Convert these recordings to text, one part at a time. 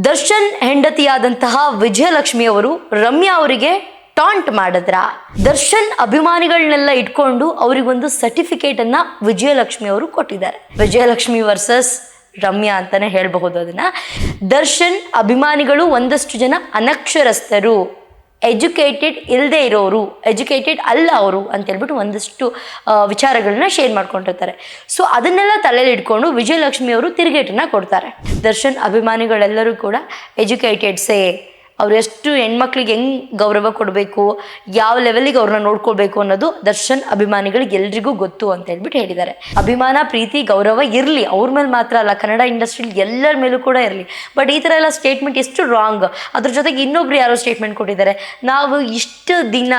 ದರ್ಶನ್ ಹೆಂಡತಿಯಾದಂತಹ ವಿಜಯಲಕ್ಷ್ಮಿ ಅವರು ರಮ್ಯಾ ಅವರಿಗೆ ಟಾಂಟ್ ಮಾಡಿದ್ರ. ದರ್ಶನ್ ಅಭಿಮಾನಿಗಳನ್ನೆಲ್ಲ ಇಟ್ಕೊಂಡು ಅವರಿಗೊಂದು ಸರ್ಟಿಫಿಕೇಟ್ ಅನ್ನ ವಿಜಯಲಕ್ಷ್ಮಿ ಅವರು ಕೊಟ್ಟಿದ್ದಾರೆ. ವಿಜಯಲಕ್ಷ್ಮಿ ವರ್ಸಸ್ ರಮ್ಯಾ ಅಂತಾನೆ ಹೇಳಬಹುದು. ಅದನ್ನ ದರ್ಶನ್ ಅಭಿಮಾನಿಗಳು ಒಂದಷ್ಟು ಜನ ಅನಕ್ಷರಸ್ಥರು, ಎಜುಕೇಟೆಡ್ ಇಲ್ಲದೆ ಇರೋರು, ಎಜುಕೇಟೆಡ್ ಅಲ್ಲ ಅವರು ಅಂತ ಹೇಳ್ಬಿಟ್ಟು ಒಂದಷ್ಟು ವಿಚಾರಗಳನ್ನ ಶೇರ್ ಮಾಡ್ಕೊಂಡಿರ್ತಾರೆ. ಸೊ ಅದನ್ನೆಲ್ಲ ತಲೆಯಲ್ಲಿ ಇಟ್ಕೊಂಡು ವಿಜಯಲಕ್ಷ್ಮಿ ಅವರು ತಿರುಗೇಟನ್ನ ಕೊಡ್ತಾರೆ. ದರ್ಶನ್ ಅಭಿಮಾನಿಗಳೆಲ್ಲರೂ ಕೂಡ ಎಜುಕೇಟೆಡ್ಸೇ, ಅವ್ರು ಎಷ್ಟು ಹೆಣ್ಮಕ್ಳಿಗೆ ಹೆಂಗೆ ಗೌರವ ಕೊಡಬೇಕು, ಯಾವ ಲೆವೆಲಿಗೆ ಅವ್ರನ್ನ ನೋಡ್ಕೊಳ್ಬೇಕು ಅನ್ನೋದು ದರ್ಶನ್ ಅಭಿಮಾನಿಗಳಿಗೆ ಎಲ್ರಿಗೂ ಗೊತ್ತು ಅಂತ ಹೇಳ್ಬಿಟ್ಟು ಹೇಳಿದ್ದಾರೆ. ಅಭಿಮಾನ, ಪ್ರೀತಿ, ಗೌರವ ಇರಲಿ, ಅವ್ರ ಮೇಲೆ ಮಾತ್ರ ಅಲ್ಲ, ಕನ್ನಡ ಇಂಡಸ್ಟ್ರಿಲಿ ಎಲ್ಲರ ಮೇಲೂ ಕೂಡ ಇರಲಿ. ಬಟ್ ಈ ಥರ ಎಲ್ಲ ಸ್ಟೇಟ್ಮೆಂಟ್ ಎಷ್ಟು ರಾಂಗ್. ಅದ್ರ ಜೊತೆಗೆ ಇನ್ನೊಬ್ರು ಯಾರೋ ಸ್ಟೇಟ್ಮೆಂಟ್ ಕೊಟ್ಟಿದ್ದಾರೆ, ನಾವು ಇಷ್ಟು ದಿನ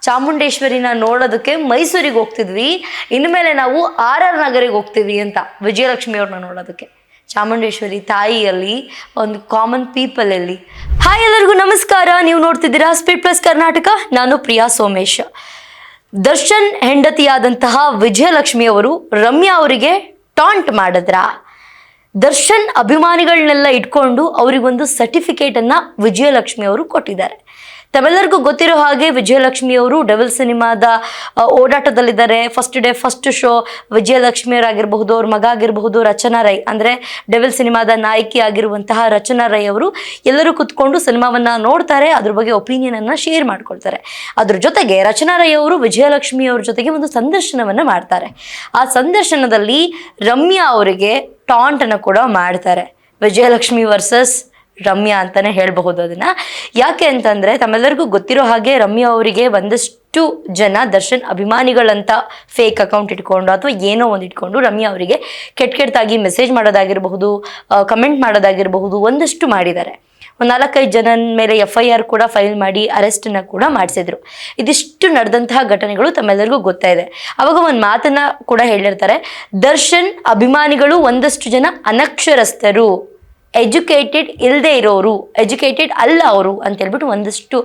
ಚಾಮುಂಡೇಶ್ವರಿನ ನೋಡೋದಕ್ಕೆ ಮೈಸೂರಿಗೆ ಹೋಗ್ತಿದ್ವಿ, ಇನ್ಮೇಲೆ ನಾವು RR ನಗರಿಗೆ ಹೋಗ್ತೀವಿ ಅಂತ ವಿಜಯಲಕ್ಷ್ಮಿ ಅವ್ರನ್ನ ನೋಡೋದಕ್ಕೆ. ಚಾಮುಂಡೇಶ್ವರಿ ತಾಯಿಯಲ್ಲಿ ಒಂದು ಕಾಮನ್ ಪೀಪಲಲ್ಲಿ. ಹಾಯ್ ಎಲ್ಲರಿಗೂ ನಮಸ್ಕಾರ, ನೀವು ನೋಡ್ತಿದ್ದೀರಾ ಸ್ಪೀಡ್ ಪ್ಲಸ್ ಕರ್ನಾಟಕ. ನಾನು ಪ್ರಿಯಾ ಸೋಮೇಶ್. ದರ್ಶನ್ ಹೆಂಡತಿಯಾದಂತಹ ವಿಜಯಲಕ್ಷ್ಮಿ ಅವರು ರಮ್ಯಾ ಅವರಿಗೆ ಟಾಂಟ್ ಮಾಡಿದ್ರ. ದರ್ಶನ್ ಅಭಿಮಾನಿಗಳನ್ನೆಲ್ಲ ಇಟ್ಕೊಂಡು ಅವರಿಗೊಂದು ಸರ್ಟಿಫಿಕೇಟ್ ಅನ್ನ ವಿಜಯಲಕ್ಷ್ಮಿ ಅವರು ಕೊಟ್ಟಿದ್ದಾರೆ. ತಮ್ಮೆಲ್ಲರಿಗೂ ಗೊತ್ತಿರೋ ಹಾಗೆ ವಿಜಯಲಕ್ಷ್ಮಿ ಅವರು ಡೆವಿಲ್ ಸಿನಿಮಾದ ಓಡಾಟದಲ್ಲಿದ್ದಾರೆ. ಫಸ್ಟ್ ಡೇ ಫಸ್ಟ್ ಶೋ ವಿಜಯಲಕ್ಷ್ಮಿಯವರಾಗಿರಬಹುದು, ಅವ್ರ ಮಗ ಆಗಿರಬಹುದು ರಚನಾ ರೈ, ಅಂದರೆ ಡೆವಿಲ್ ಸಿನಿಮಾದ ನಾಯಕಿ ಆಗಿರುವಂತಹ ರಚನಾ ರೈ ಅವರು ಎಲ್ಲರೂ ಕುತ್ಕೊಂಡು ಸಿನಿಮಾವನ್ನ ನೋಡ್ತಾರೆ, ಅದ್ರ ಬಗ್ಗೆ ಒಪಿನಿಯನ್ ಅನ್ನ ಶೇರ್ ಮಾಡ್ಕೊಳ್ತಾರೆ. ಅದ್ರ ಜೊತೆಗೆ ರಚನಾ ರೈ ಅವರು ವಿಜಯಲಕ್ಷ್ಮಿ ಅವ್ರ ಜೊತೆಗೆ ಒಂದು ಸಂದರ್ಶನವನ್ನ ಮಾಡ್ತಾರೆ. ಆ ಸಂದರ್ಶನದಲ್ಲಿ ರಮ್ಯಾ ಅವರಿಗೆ ಟಾಂಟ್ ಅನ್ನು ಕೂಡ ಮಾಡ್ತಾರೆ. ವಿಜಯಲಕ್ಷ್ಮಿ ವರ್ಸಸ್ ರಮ್ಯಾ ಅಂತಾನೆ ಹೇಳಬಹುದು. ಅದನ್ನ ಯಾಕೆ ಅಂತಂದ್ರೆ, ತಮ್ಮೆಲ್ಲರಿಗೂ ಗೊತ್ತಿರೋ ಹಾಗೆ ರಮ್ಯಾ ಅವರಿಗೆ ಒಂದಷ್ಟು ಜನ ದರ್ಶನ್ ಅಭಿಮಾನಿಗಳಂತ ಫೇಕ್ ಅಕೌಂಟ್ ಇಟ್ಕೊಂಡು ಅಥವಾ ಏನೋ ಒಂದು ಇಟ್ಕೊಂಡು ರಮ್ಯಾ ಅವರಿಗೆ ಕೆಟ್ಟದಾಗಿ ಮೆಸೇಜ್ ಮಾಡೋದಾಗಿರಬಹುದು, ಕಮೆಂಟ್ ಮಾಡೋದಾಗಿರಬಹುದು, ಒಂದಷ್ಟು ಮಾಡಿದ್ದಾರೆ. ಒಂದು 4-5 ಜನ ಮೇಲೆ FIR ಕೂಡ ಫೈಲ್ ಮಾಡಿ ಅರೆಸ್ಟನ್ನ ಕೂಡ ಮಾಡಿಸಿದ್ರು. ಇದಿಷ್ಟು ನಡೆದಂತಹ ಘಟನೆಗಳು ತಮ್ಮೆಲ್ಲರಿಗೂ ಗೊತ್ತಾ ಇದೆ. ಅವಾಗ ಒಂದು ಮಾತನ್ನ ಕೂಡ ಹೇಳಿರ್ತಾರೆ, ದರ್ಶನ್ ಅಭಿಮಾನಿಗಳು ಒಂದಷ್ಟು ಜನ ಅನಕ್ಷರಸ್ಥರು, ಎಜುಕೇಟೆಡ್ ಇಲ್ಲದೆ ಇರೋರು, ಎಜುಕೇಟೆಡ್ ಅಲ್ಲ ಅವರು ಅಂತ ಹೇಳ್ಬಿಟ್ಟು ಒಂದಷ್ಟು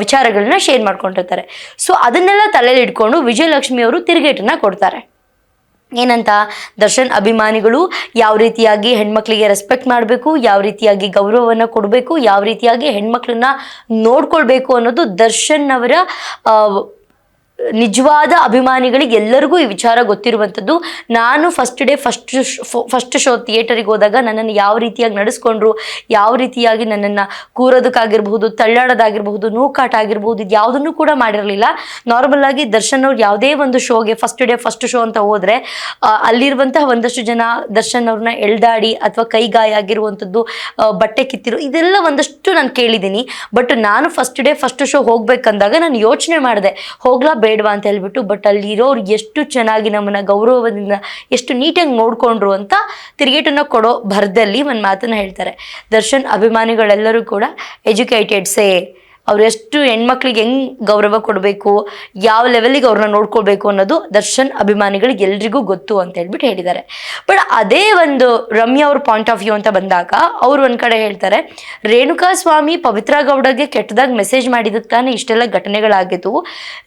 ವಿಚಾರಗಳನ್ನ ಶೇರ್ ಮಾಡ್ಕೊಂಡಿರ್ತಾರೆ. ಸೊ ಅದನ್ನೆಲ್ಲ ತಲೆಯಲ್ಲಿ ಇಟ್ಕೊಂಡು ವಿಜಯಲಕ್ಷ್ಮಿ ಅವರು ತಿರುಗೇಟನ್ನ ಕೊಡ್ತಾರೆ. ಏನಂತ, ದರ್ಶನ್ ಅಭಿಮಾನಿಗಳು ಯಾವ ರೀತಿಯಾಗಿ ಹೆಣ್ಮಕ್ಳಿಗೆ ರೆಸ್ಪೆಕ್ಟ್ ಮಾಡಬೇಕು, ಯಾವ ರೀತಿಯಾಗಿ ಗೌರವವನ್ನು ಕೊಡಬೇಕು, ಯಾವ ರೀತಿಯಾಗಿ ಹೆಣ್ಮಕ್ಳನ್ನ ನೋಡ್ಕೊಳ್ಬೇಕು ಅನ್ನೋದು ದರ್ಶನ್ ಅವರ ನಿಜವಾದ ಅಭಿಮಾನಿಗಳಿಗೆ ಎಲ್ಲರಿಗೂ ಈ ವಿಚಾರ ಗೊತ್ತಿರುವಂಥದ್ದು. ನಾನು ಫಸ್ಟ್ ಡೇ ಫಸ್ಟ್ ಶೋ ಥಿಯೇಟರಿಗೆ ಹೋದಾಗ ನನ್ನನ್ನು ಯಾವ ರೀತಿಯಾಗಿ ನಡೆಸ್ಕೊಂಡ್ರು, ಯಾವ ರೀತಿಯಾಗಿ ನನ್ನನ್ನು ಕೂರೋದಕ್ಕಾಗಿರ್ಬಹುದು, ತಳ್ಳಾಡೋದಾಗಿರ್ಬಹುದು, ನೂಕಾಟ ಆಗಿರ್ಬಹುದು, ಇದು ಯಾವುದನ್ನು ಕೂಡ ಮಾಡಿರಲಿಲ್ಲ. ನಾರ್ಮಲ್ ಆಗಿ ದರ್ಶನ್ ಅವ್ರು ಯಾವುದೇ ಒಂದು ಶೋಗೆ ಫಸ್ಟ್ ಡೇ ಫಸ್ಟ್ ಶೋ ಅಂತ ಹೋದರೆ ಅಲ್ಲಿರುವಂತಹ ಒಂದಷ್ಟು ಜನ ದರ್ಶನ್ ಅವ್ರನ್ನ ಎಳ್ದಾಡಿ ಅಥವಾ ಕೈಗಾಯ ಆಗಿರುವಂಥದ್ದು, ಬಟ್ಟೆ ಕಿತ್ತಿರು, ಇದೆಲ್ಲ ಒಂದಷ್ಟು ನಾನು ಕೇಳಿದ್ದೀನಿ. ಬಟ್ ನಾನು ಫಸ್ಟ್ ಡೇ ಫಸ್ಟ್ ಶೋ ಹೋಗ್ಬೇಕಂದಾಗ ನಾನು ಯೋಚನೆ ಮಾಡಿದೆ, ಹೋಗ್ಲಾ ಬೇಡವಾ ಅಂತ ಹೇಳ್ಬಿಟ್ಟು. ಬಟ್ ಅಲ್ಲಿರೋರು ಎಷ್ಟು ಚೆನ್ನಾಗಿ ನಮ್ಮನ್ನ ಗೌರವದಿಂದ ಎಷ್ಟು ನೀಟಾಗಿ ನೋಡ್ಕೊಂಡ್ರು ಅಂತ ತಿರುಗೇಟನ್ನ ಕೊಡೋ ಭರದಲ್ಲಿ ಒಂದು ಮಾತನ್ನ ಹೇಳ್ತಾರೆ. ದರ್ಶನ್ ಅಭಿಮಾನಿಗಳೆಲ್ಲರೂ ಕೂಡ ಎಜುಕೇಟೆಡ್ಸೇ, ಅವ್ರು ಎಷ್ಟು ಹೆಣ್ಮಕ್ಳಿಗೆ ಹೆಂಗೆ ಗೌರವ ಕೊಡಬೇಕು, ಯಾವ ಲೆವೆಲಿಗೆ ಅವ್ರನ್ನ ನೋಡ್ಕೊಳ್ಬೇಕು ಅನ್ನೋದು ದರ್ಶನ್ ಅಭಿಮಾನಿಗಳಿಗೆ ಎಲ್ರಿಗೂ ಗೊತ್ತು ಅಂತ ಹೇಳ್ಬಿಟ್ಟು ಹೇಳಿದ್ದಾರೆ. ಬಟ್ ಅದೇ ಒಂದು ರಮ್ಯಾ ಅವ್ರ ಪಾಯಿಂಟ್ ಆಫ್ ವ್ಯೂ ಅಂತ ಬಂದಾಗ ಅವ್ರು ಒಂದು ಕಡೆ ಹೇಳ್ತಾರೆ, ರೇಣುಕಾ ಸ್ವಾಮಿ ಪವಿತ್ರ ಗೌಡಗೆ ಕೆಟ್ಟದಾಗಿ ಮೆಸೇಜ್ ಮಾಡಿದಕ್ಕೆ ತಾನೇ ಇಷ್ಟೆಲ್ಲ ಘಟನೆಗಳಾಗಿತ್ತು.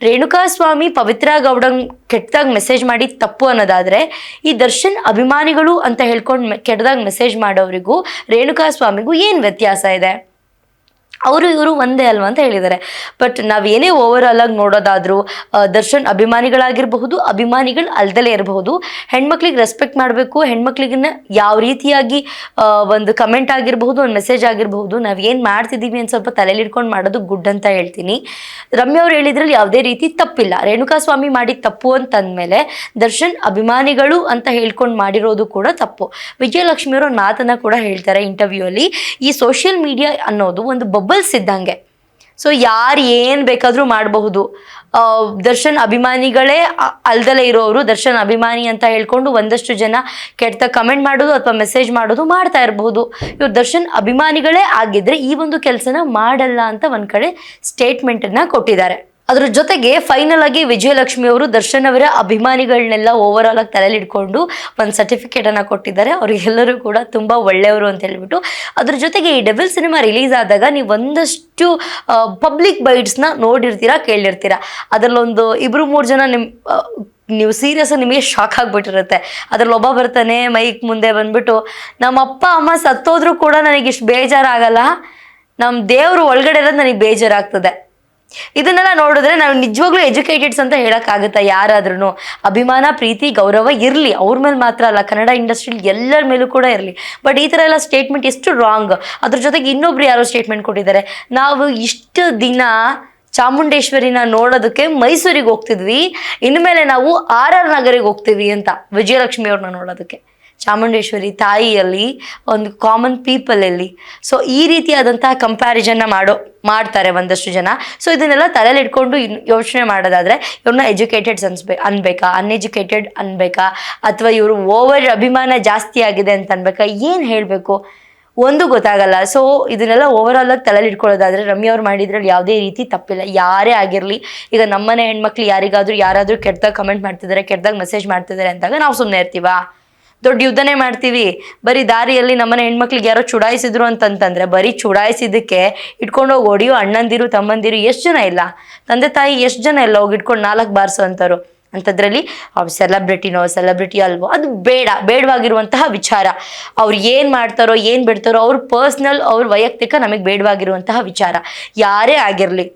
ರೇಣುಕಾ ಸ್ವಾಮಿ ಪವಿತ್ರ ಗೌಡ ಕೆಟ್ಟದಾಗಿ ಮೆಸೇಜ್ ಮಾಡಿ ತಪ್ಪು ಅನ್ನೋದಾದರೆ, ಈ ದರ್ಶನ್ ಅಭಿಮಾನಿಗಳು ಅಂತ ಹೇಳ್ಕೊಂಡು ಕೆಟ್ಟದಾಗಿ ಮೆಸೇಜ್ ಮಾಡೋರಿಗೂ ರೇಣುಕಾ ಸ್ವಾಮಿಗೂ ಏನು ವ್ಯತ್ಯಾಸ ಇದೆ? ಅವರು ಇವರು ಒಂದೇ ಅಲ್ವಾ ಅಂತ ಹೇಳಿದ್ದಾರೆ. ಬಟ್ ನಾವೇನೇ ಓವರ್ ಆಲ್ ಆಗಿ ನೋಡೋದಾದ್ರೂ ದರ್ಶನ್ ಅಭಿಮಾನಿಗಳಾಗಿರಬಹುದು, ಅಭಿಮಾನಿಗಳು ಅಲ್ದಲೇ ಇರಬಹುದು, ಹೆಣ್ಮಕ್ಳಿಗೆ ರೆಸ್ಪೆಕ್ಟ್ ಮಾಡಬೇಕು. ಹೆಣ್ಮಕ್ಳಿಗನ್ನ ಯಾವ ರೀತಿಯಾಗಿ ಒಂದು ಕಮೆಂಟ್ ಆಗಿರಬಹುದು, ಒಂದು ಮೆಸೇಜ್ ಆಗಿರಬಹುದು, ನಾವು ಏನು ಮಾಡ್ತಿದ್ದೀವಿ ಅಂತ ಸ್ವಲ್ಪ ತಲೆಯಲ್ಲಿ ಇಟ್ಕೊಂಡು ಮಾಡೋದು ಗುಡ್ ಅಂತ ಹೇಳ್ತೀನಿ. ರಮ್ಯಾ ಅವ್ರು ಹೇಳಿದ್ರಲ್ಲಿ ಯಾವುದೇ ರೀತಿ ತಪ್ಪಿಲ್ಲ. ರೇಣುಕಾ ಸ್ವಾಮಿ ಮಾಡಿದ ತಪ್ಪು ಅಂತಂದಮೇಲೆ ದರ್ಶನ್ ಅಭಿಮಾನಿಗಳು ಅಂತ ಹೇಳ್ಕೊಂಡು ಮಾಡಿರೋದು ಕೂಡ ತಪ್ಪು. ವಿಜಯಲಕ್ಷ್ಮಿ ಅವರು ಒಂದು ಮಾತನ್ನ ಕೂಡ ಹೇಳ್ತಾರೆ ಇಂಟರ್ವ್ಯೂ ಅಲ್ಲಿ, ಈ ಸೋಷಿಯಲ್ ಮೀಡಿಯಾ ಅನ್ನೋದು ಒಂದು ಬಬಲ್ಸ್ ಇದ್ದಂಗೆ. ಸೊ ಯಾರು ಏನು ಬೇಕಾದರೂ ಮಾಡಬಹುದು. ದರ್ಶನ್ ಅಭಿಮಾನಿಗಳೇ ಅಲ್ದಲೇ ಇರೋರು ದರ್ಶನ್ ಅಭಿಮಾನಿ ಅಂತ ಹೇಳ್ಕೊಂಡು ಒಂದಷ್ಟು ಜನ ಕೆಟ್ಟ ಕಮೆಂಟ್ ಮಾಡೋದು ಅಥವಾ ಮೆಸೇಜ್ ಮಾಡೋದು ಮಾಡ್ತಾ ಇರಬಹುದು. ಇವ್ರು ದರ್ಶನ್ ಅಭಿಮಾನಿಗಳೇ ಆಗಿದ್ರೆ ಈ ಒಂದು ಕೆಲಸನ ಮಾಡಲ್ಲ ಅಂತ ಒಂದು ಕಡೆ ಸ್ಟೇಟ್ಮೆಂಟನ್ನು ಕೊಟ್ಟಿದ್ದಾರೆ. ಅದ್ರ ಜೊತೆಗೆ ಫೈನಲ್ ಆಗಿ ವಿಜಯಲಕ್ಷ್ಮಿ ಅವರು ದರ್ಶನ್ ಅವರ ಅಭಿಮಾನಿಗಳನ್ನೆಲ್ಲ ಓವರ್ ಆಲ್ ಆಗಿ ತಲೆಯಲ್ಲಿ ಇಟ್ಕೊಂಡು ಒಂದು ಸರ್ಟಿಫಿಕೇಟ್ ಅನ್ನ ಕೊಟ್ಟಿದ್ದಾರೆ. ಅವರಿಗೆಲ್ಲರೂ ಕೂಡ ತುಂಬಾ ಒಳ್ಳೆಯವರು ಅಂತ ಹೇಳ್ಬಿಟ್ಟು. ಅದ್ರ ಜೊತೆಗೆ ಈ ಡೆವಿಲ್ ಸಿನಿಮಾ ರಿಲೀಸ್ ಆದಾಗ ನೀವು ಒಂದಷ್ಟು ಪಬ್ಲಿಕ್ ಬೈಟ್ಸ್ನ ನೋಡಿರ್ತೀರಾ, ಕೇಳಿರ್ತೀರಾ. ಅದರಲ್ಲೊಂದು 2-3 ಜನ ನೀವು ಸೀರಿಯಸ್ ನಿಮಗೆ ಶಾಕ್ ಆಗಿಬಿಟ್ಟಿರುತ್ತೆ. ಅದ್ರಲ್ಲಿ ಒಬ್ಬ ಬರ್ತಾನೆ ಮೈಕ್ ಮುಂದೆ ಬಂದ್ಬಿಟ್ಟು, ನಮ್ಮ ಅಪ್ಪ ಅಮ್ಮ ಸತ್ತೋದ್ರೂ ಕೂಡ ನನಗೆ ಇಷ್ಟು ಬೇಜಾರಾಗಲ್ಲ, ನಮ್ಮ ದೇವ್ರು ಒಳಗಡೆ ಇರೋದು ನನಗೆ ಬೇಜಾರಾಗ್ತದೆ. ಇದನ್ನೆಲ್ಲ ನೋಡಿದ್ರೆ ನಾವು ನಿಜವಾಗ್ಲೂ ಎಜುಕೇಟೆಡ್ಸ್ ಅಂತ ಹೇಳೋಕ್ಕಾಗುತ್ತಾ? ಯಾರಾದ್ರೂ ಅಭಿಮಾನ, ಪ್ರೀತಿ, ಗೌರವ ಇರಲಿ, ಅವ್ರ ಮೇಲೆ ಮಾತ್ರ ಅಲ್ಲ, ಕನ್ನಡ ಇಂಡಸ್ಟ್ರಿಲಿ ಎಲ್ಲರ ಮೇಲೂ ಕೂಡ ಇರಲಿ. ಬಟ್ ಈ ಥರ ಎಲ್ಲ ಸ್ಟೇಟ್ಮೆಂಟ್ ಎಷ್ಟು ರಾಂಗ್. ಅದ್ರ ಜೊತೆಗೆ ಇನ್ನೊಬ್ರು ಯಾರೋ ಸ್ಟೇಟ್ಮೆಂಟ್ ಕೊಟ್ಟಿದ್ದಾರೆ, ನಾವು ಇಷ್ಟು ದಿನ ಚಾಮುಂಡೇಶ್ವರಿನ ನೋಡೋದಕ್ಕೆ ಮೈಸೂರಿಗೆ ಹೋಗ್ತಿದ್ವಿ, ಇನ್ಮೇಲೆ ನಾವು RR ನಗರಿಗೆ ಹೋಗ್ತೀವಿ ಅಂತ, ವಿಜಯಲಕ್ಷ್ಮಿ ಅವ್ರನ್ನ ನೋಡೋದಕ್ಕೆ. ಚಾಮುಂಡೇಶ್ವರಿ ತಾಯಿಯಲ್ಲಿ ಒಂದು ಕಾಮನ್ ಪೀಪಲಲ್ಲಿ. ಸೊ ಈ ರೀತಿಯಾದಂತಹ ಕಂಪ್ಯಾರಿಸನ್ನ ಮಾಡ್ತಾರೆ ಒಂದಷ್ಟು ಜನ. ಸೊ ಇದನ್ನೆಲ್ಲ ತಲೆಯಲ್ಲಿ ಇಟ್ಕೊಂಡು ಯೋಚನೆ ಮಾಡೋದಾದ್ರೆ ಇವ್ರನ್ನ ಎಜುಕೇಟೆಡ್ಸ್ ಅನ್ಬೇಕಾ, ಅನ್ಎಜುಕೇಟೆಡ್ ಅನ್ಬೇಕಾ, ಅಥವಾ ಇವರು ಓವರ್ ಅಭಿಮಾನ ಜಾಸ್ತಿ ಆಗಿದೆ ಅಂತ ಅನ್ಬೇಕಾ, ಏನು ಹೇಳಬೇಕು ಒಂದು ಗೊತ್ತಾಗಲ್ಲ. ಸೊ ಇದನ್ನೆಲ್ಲ ಓವರ್ ಆಲ್ ಆಗಿ ತಲೆಯಲ್ಲಿ ಇಟ್ಕೊಳ್ಳೋದಾದ್ರೆ ರಮ್ಯಾ ಅವ್ರು ಮಾಡಿದ್ರಲ್ಲಿ ಯಾವುದೇ ರೀತಿ ತಪ್ಪಿಲ್ಲ. ಯಾರೇ ಆಗಿರಲಿ, ಈಗ ನಮ್ಮನೆ ಹೆಣ್ಮಕ್ಳು ಯಾರಾದರೂ ಕೆಟ್ಟದಾಗ ಕಮೆಂಟ್ ಮಾಡ್ತಿದ್ದಾರೆ, ಕೆಟ್ಟದಾಗ ಮೆಸೇಜ್ ಮಾಡ್ತಿದ್ದಾರೆ ಅಂದಾಗ ನಾವು ಸುಮ್ಮನೆ ಇರ್ತೀವಾ? ದೊಡ್ಡ ಯುದ್ಧನೇ ಮಾಡ್ತೀವಿ. ಬರೀ ದಾರಿಯಲ್ಲಿ ನಮ್ಮನೆ ಹೆಣ್ಮಕ್ಳಿಗೆ ಯಾರೋ ಚುಡಾಯಿಸಿದ್ರು ಅಂತಂತಂದ್ರೆ ಬರೀ ಚುಡಾಯಿಸಿದ್ದಕ್ಕೆ ಇಟ್ಕೊಂಡೋಗಿ ಹೊಡಿಯೋ ಅಣ್ಣಂದಿರು ತಮ್ಮಂದಿರು ಎಷ್ಟು ಜನ ಇಲ್ಲ, ತಂದೆ ತಾಯಿ ಎಷ್ಟು ಜನ ಇಲ್ಲ ಹೋಗಿ ಇಟ್ಕೊಂಡು 4 ಬಾರಿಸೋ ಅಂಥವ್ರು. ಅಂಥದ್ರಲ್ಲಿ ಅವ್ರು ಸೆಲೆಬ್ರಿಟಿ ಅಲ್ವೋ, ಅದು ಬೇಡವಾಗಿರುವಂತಹ ವಿಚಾರ. ಅವ್ರು ಏನು ಮಾಡ್ತಾರೋ ಏನು ಬಿಡ್ತಾರೋ ಅವ್ರ ಪರ್ಸ್ನಲ್, ಅವ್ರ ವೈಯಕ್ತಿಕ, ನಮಗೆ ಬೇಡವಾಗಿರುವಂತಹ ವಿಚಾರ. ಯಾರೇ ಆಗಿರಲಿ,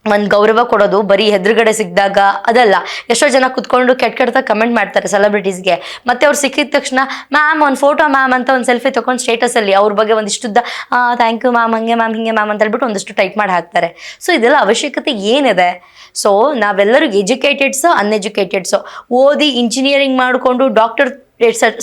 ಒಂದು ಗೌರವ ಕೊಡೋದು ಬರೀ ಎದುರುಗಡೆ ಸಿಕ್ಕಿದಾಗ ಅದಲ್ಲ. ಎಷ್ಟೋ ಜನ ಕುತ್ಕೊಂಡು ಕೆಟ್ಟದಾಗ ಕಮೆಂಟ್ ಮಾಡ್ತಾರೆ ಸೆಲೆಬ್ರಿಟೀಸ್ಗೆ, ಮತ್ತೆ ಅವ್ರು ಸಿಕ್ಕಿದ ತಕ್ಷಣ ಮ್ಯಾಮ್ ಒಂದು ಫೋಟೋ ಮ್ಯಾಮ್ ಅಂತ ಒಂದು ಸೆಲ್ಫಿ ತೊಗೊಂಡು ಸ್ಟೇಟಸಲ್ಲಿ ಅವ್ರ ಬಗ್ಗೆ ಒಂದಿಷ್ಟುದ್ದ ಥ್ಯಾಂಕ್ ಯು ಮ್ಯಾಮ್, ಹಂಗೆ ಮ್ಯಾಮ್, ಹಿಂಗೆ ಮ್ಯಾಮ್ ಅಂತ ಹೇಳ್ಬಿಟ್ಟು ಒಂದಿಷ್ಟು ಟೈಪ್ ಮಾಡಿ ಹಾಕ್ತಾರೆ. ಸೊ ಇದೆಲ್ಲ ಅವಶ್ಯಕತೆ ಏನಿದೆ? ಸೊ ನಾವೆಲ್ಲರೂ ಎಜುಕೇಟೆಡ್ಸು, ಅನ್ಎಜುಕೇಟೆಡ್ಸು, ಓದಿ ಇಂಜಿನಿಯರಿಂಗ್ ಮಾಡಿಕೊಂಡು ಡಾಕ್ಟರ್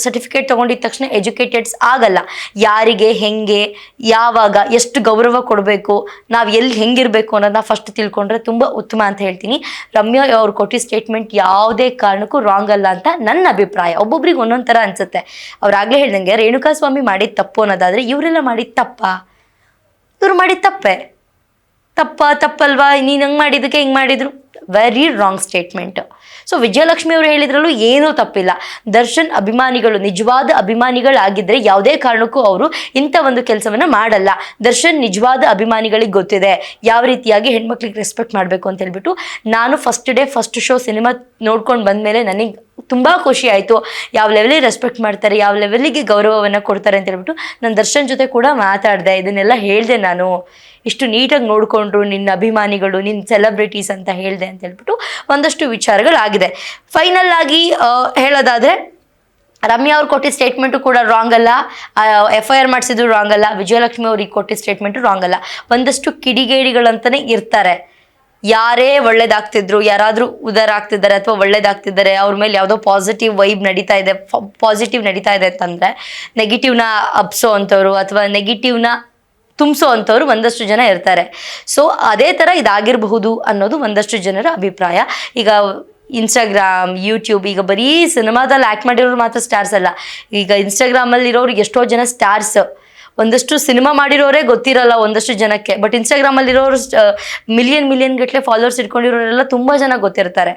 ಸರ್ಟಿಫಿಕೇಟ್ ತೊಗೊಂಡಿದ್ದ ತಕ್ಷಣ ಎಜುಕೇಟೆಡ್ಸ್ ಆಗಲ್ಲ. ಯಾರಿಗೆ, ಹೆಂಗೆ, ಯಾವಾಗ, ಎಷ್ಟು ಗೌರವ ಕೊಡಬೇಕು, ನಾವು ಎಲ್ಲಿ ಹೆಂಗಿರಬೇಕು ಅನ್ನೋದನ್ನ ಫಸ್ಟ್ ತಿಳ್ಕೊಂಡ್ರೆ ತುಂಬ ಉತ್ತಮ ಅಂತ ಹೇಳ್ತೀನಿ. ರಮ್ಯಾ ಅವ್ರು ಕೊಟ್ಟಿದ್ದ ಸ್ಟೇಟ್ಮೆಂಟ್ ಯಾವುದೇ ಕಾರಣಕ್ಕೂ ರಾಂಗ್ ಅಲ್ಲ ಅಂತ ನನ್ನ ಅಭಿಪ್ರಾಯ. ಒಬ್ಬೊಬ್ರಿಗೆ ಒಂದೊಂದು ಥರ ಅನಿಸುತ್ತೆ. ಅವ್ರಾಗಲೇ ಹೇಳ್ದಂಗೆ ರೇಣುಕಾಸ್ವಾಮಿ ಮಾಡಿದ ತಪ್ಪು ಅನ್ನೋದಾದರೆ ಇವರೆಲ್ಲ ಮಾಡಿದ ತಪ್ಪಾ? ಇವ್ರು ಮಾಡಿದ ತಪ್ಪಲ್ವಾ? ನೀನು ಹಂಗೆ ಮಾಡಿದ್ದಕ್ಕೆ ಹಿಂಗೆ ಮಾಡಿದ್ರು, very wrong statement. So Vijayalakshmi ಅವರು ಹೇಳಿದ್ರಲ್ಲೂ ಏನೂ ತಪ್ಪಿಲ್ಲ. ದರ್ಶನ್ ಅಭಿಮಾನಿಗಳು, ನಿಜವಾದ ಅಭಿಮಾನಿಗಳಾಗಿದ್ದರೆ ಯಾವುದೇ ಕಾರಣಕ್ಕೂ ಅವರು ಇಂಥ ಒಂದು ಕೆಲಸವನ್ನು ಮಾಡಲ್ಲ. ದರ್ಶನ್ ನಿಜವಾದ ಅಭಿಮಾನಿಗಳಿಗೆ ಗೊತ್ತಿದೆ ಯಾವ ರೀತಿಯಾಗಿ ಹೆಣ್ಮಕ್ಳಿಗೆ ರೆಸ್ಪೆಕ್ಟ್ ಮಾಡಬೇಕು ಅಂತ ಹೇಳ್ಬಿಟ್ಟು. ನಾನು ಫಸ್ಟ್ ಶೋ ಸಿನಿಮಾ ನೋಡ್ಕೊಂಡು ಬಂದಮೇಲೆ ನನಗೆ ತುಂಬ ಖುಷಿ ಆಯಿತು. ಯಾವ ಲೆವೆಲಿಗೆ ರೆಸ್ಪೆಕ್ಟ್ ಮಾಡ್ತಾರೆ, ಯಾವ ಲೆವೆಲಿಗೆ ಗೌರವವನ್ನು ಕೊಡ್ತಾರೆ ಅಂತ ಹೇಳ್ಬಿಟ್ಟು ನಾನು ದರ್ಶನ್ ಜೊತೆ ಕೂಡ ಮಾತಾಡಿದೆ. ಇದನ್ನೆಲ್ಲ ಹೇಳಿದೆ, ನಾನು ಇಷ್ಟು ನೀಟಾಗಿ ನೋಡಿಕೊಂಡ್ರು ನಿನ್ನ ಅಭಿಮಾನಿಗಳು, ನಿನ್ನ ಸೆಲೆಬ್ರಿಟೀಸ್ ಅಂತ ಹೇಳಿದೆ ಅಂತ ಹೇಳ್ಬಿಟ್ಟು ಒಂದಷ್ಟು ವಿಚಾರಗಳಾಗಿದೆ. ಫೈನಲ್ ಆಗಿ ಹೇಳೋದಾದರೆ ರಮ್ಯಾ ಅವ್ರು ಕೊಟ್ಟಿದ್ದ ಸ್ಟೇಟ್ಮೆಂಟು ಕೂಡ ರಾಂಗ್ ಅಲ್ಲ, FIR ಮಾಡಿಸಿದ್ರು ರಾಂಗ್ ಅಲ್ಲ, ವಿಜಯಲಕ್ಷ್ಮಿ ಅವ್ರಿಗೆ ಕೊಟ್ಟಿದ್ದ ಸ್ಟೇಟ್ಮೆಂಟು ರಾಂಗ್ ಅಲ್ಲ. ಒಂದಷ್ಟು ಕಿಡಿಗೇಡಿಗಳಂತಲೇ ಇರ್ತಾರೆ. ಯಾರೇ ಒಳ್ಳೇದಾಗ್ತಿದ್ರು, ಯಾರಾದರೂ ಉದಾರ ಆಗ್ತಿದ್ದಾರೆ ಅಥವಾ ಒಳ್ಳೇದಾಗ್ತಿದ್ದಾರೆ, ಅವ್ರ ಮೇಲೆ ಯಾವುದೋ ಪಾಸಿಟಿವ್ ನಡೀತಾ ಇದೆ ಅಂತಂದರೆ ನೆಗೆಟಿವ್ನ ಹಬ್ಸೋ ಅಂಥವ್ರು ಅಥವಾ ನೆಗೆಟಿವ್ನ ತುಂಬಿಸೋ ಅಂಥವ್ರು ಒಂದಷ್ಟು ಜನ ಇರ್ತಾರೆ. ಸೊ ಅದೇ ಥರ ಇದಾಗಿರಬಹುದು ಅನ್ನೋದು ಒಂದಷ್ಟು ಜನರ ಅಭಿಪ್ರಾಯ. ಈಗ ಇನ್ಸ್ಟಾಗ್ರಾಮ್, ಯೂಟ್ಯೂಬ್, ಈಗ ಬರೀ ಸಿನಿಮಾದಲ್ಲಿ ಆ್ಯಕ್ಟ್ ಮಾಡಿರೋರು ಮಾತ್ರ ಸ್ಟಾರ್ಸ್ ಅಲ್ಲ. ಈಗ ಇನ್ಸ್ಟಾಗ್ರಾಮಲ್ಲಿರೋರು ಎಷ್ಟೋ ಜನ ಸ್ಟಾರ್ಸ್, ಒಂದಷ್ಟು ಸಿನಿಮಾ ಮಾಡಿರೋರೇ ಗೊತ್ತಿರಲ್ಲ ಒಂದಷ್ಟು ಜನಕ್ಕೆ. ಬಟ್ ಇನ್ಸ್ಟಾಗ್ರಾಮಲ್ಲಿರೋರು ಮಿಲಿಯನ್ ಗಟ್ಟಲೆ ಫಾಲೋವರ್ಸ್ ಇಟ್ಕೊಂಡಿರೋರೆಲ್ಲ ತುಂಬ ಜನ ಗೊತ್ತಿರ್ತಾರೆ.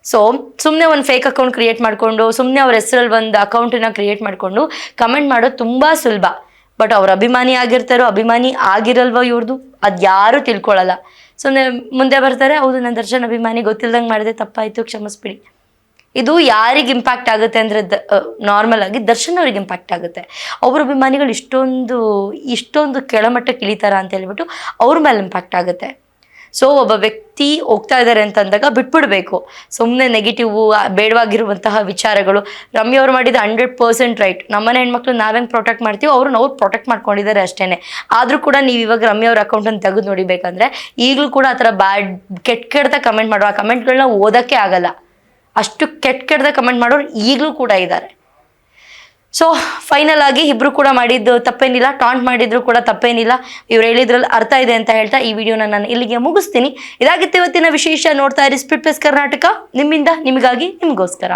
ಸೊ ಸುಮ್ಮನೆ ಒಂದು ಫೇಕ್ ಅಕೌಂಟ್ ಕ್ರಿಯೇಟ್ ಮಾಡಿಕೊಂಡು, ಸುಮ್ಮನೆ ಅವ್ರ ಹೆಸರಲ್ಲಿ ಒಂದು ಅಕೌಂಟನ್ನು ಕ್ರಿಯೇಟ್ ಮಾಡಿಕೊಂಡು ಕಮೆಂಟ್ ಮಾಡೋದು ತುಂಬ ಸುಲಭ. ಬಟ್ ಅವ್ರ ಅಭಿಮಾನಿ ಆಗಿರ್ತಾರೋ, ಅಭಿಮಾನಿ ಆಗಿರಲ್ವೋ ಇವ್ರದ್ದು, ಅದು ಯಾರೂ ತಿಳ್ಕೊಳ್ಳಲ್ಲ. ಸುಮ್ಮನೆ ಮುಂದೆ ಬರ್ತಾರೆ, ಹೌದು ನಾನು ದರ್ಶನ್ ಅಭಿಮಾನಿ, ಗೊತ್ತಿಲ್ದಂಗೆ ಮಾಡಿದೆ, ತಪ್ಪಾಯಿತು, ಕ್ಷಮಿಸ್ಬಿಡಿ. ಇದು ಯಾರಿಗೆ ಇಂಪ್ಯಾಕ್ಟ್ ಆಗುತ್ತೆ ಅಂದರೆ ನಾರ್ಮಲ್ ಆಗಿ ದರ್ಶನ್ ಅವ್ರಿಗೆ ಇಂಪ್ಯಾಕ್ಟ್ ಆಗುತ್ತೆ. ಅವ್ರ ಅಭಿಮಾನಿಗಳು ಇಷ್ಟೊಂದು ಕೆಳಮಟ್ಟಕ್ಕೆ ಇಳಿತಾರ ಅಂತ ಹೇಳ್ಬಿಟ್ಟು ಅವ್ರ ಮೇಲೆ ಇಂಪ್ಯಾಕ್ಟ್ ಆಗುತ್ತೆ. ಸೊ ಒಬ್ಬ ವ್ಯಕ್ತಿ ಹೋಗ್ತಾ ಇದ್ದಾರೆ ಅಂತಂದಾಗ ಬಿಟ್ಬಿಡ್ಬೇಕು. ಸುಮ್ಮನೆ ನೆಗೆಟಿವು, ಬೇಡವಾಗಿರುವಂತಹ ವಿಚಾರಗಳು. ರಮ್ಯಾ ಅವ್ರು ಮಾಡಿದ 100% ರೈಟ್. ನಮ್ಮನೆ ಹೆಣ್ಮಕ್ಳು ನಾವೇನು ಪ್ರೊಟೆಕ್ಟ್ ಮಾಡ್ತೀವಿ, ಅವ್ರು ಪ್ರೊಟೆಕ್ಟ್ ಮಾಡ್ಕೊಂಡಿದ್ದಾರೆ ಅಷ್ಟೇ. ಆದರೂ ಕೂಡ ನೀವು ಇವಾಗ ರಮ್ಯಾ ಅವ್ರ ಅಕೌಂಟನ್ನು ತೆಗೆದು ನೋಡಿಬೇಕಂದ್ರೆ ಈಗಲೂ ಕೂಡ ಆ ಥರ ಕೆಟ್ಟ ಕಮೆಂಟ್ ಮಾಡೋ, ಆ ಕಮೆಂಟ್ಗಳನ್ನ ಓದೋಕ್ಕೆ ಆಗಲ್ಲ. ಅಷ್ಟು ಕೆಟ್ಟ ಕಮೆಂಟ್ ಮಾಡೋರು ಈಗಲೂ ಕೂಡ ಇದ್ದಾರೆ. ಸೊ ಫೈನಲ್ ಆಗಿ ಇಬ್ರು ಕೂಡ ಮಾಡಿದ್ದು ತಪ್ಪೇನಿಲ್ಲ, ಟಾಂಟ್ ಮಾಡಿದ್ರು ಕೂಡ ತಪ್ಪೇನಿಲ್ಲ. ಇವ್ರು ಹೇಳಿದ್ರಲ್ಲಿ ಅರ್ಥ ಇದೆ ಅಂತ ಹೇಳ್ತಾ ಈ ವಿಡಿಯೋನ ನಾನು ಇಲ್ಲಿಗೆ ಮುಗಿಸ್ತೀನಿ. ಇದಾಗಿತ್ತು ಇವತ್ತಿನ ವಿಶೇಷ. ನೋಡ್ತಾ ಇರಿ ಸ್ಪ್ಲಿಟ್ ಪ್ಲಸ್ ಕರ್ನಾಟಕ, ನಿಮ್ಮಿಂದ ನಿಮಗಾಗಿ, ನಿಮಗೋಸ್ಕರ.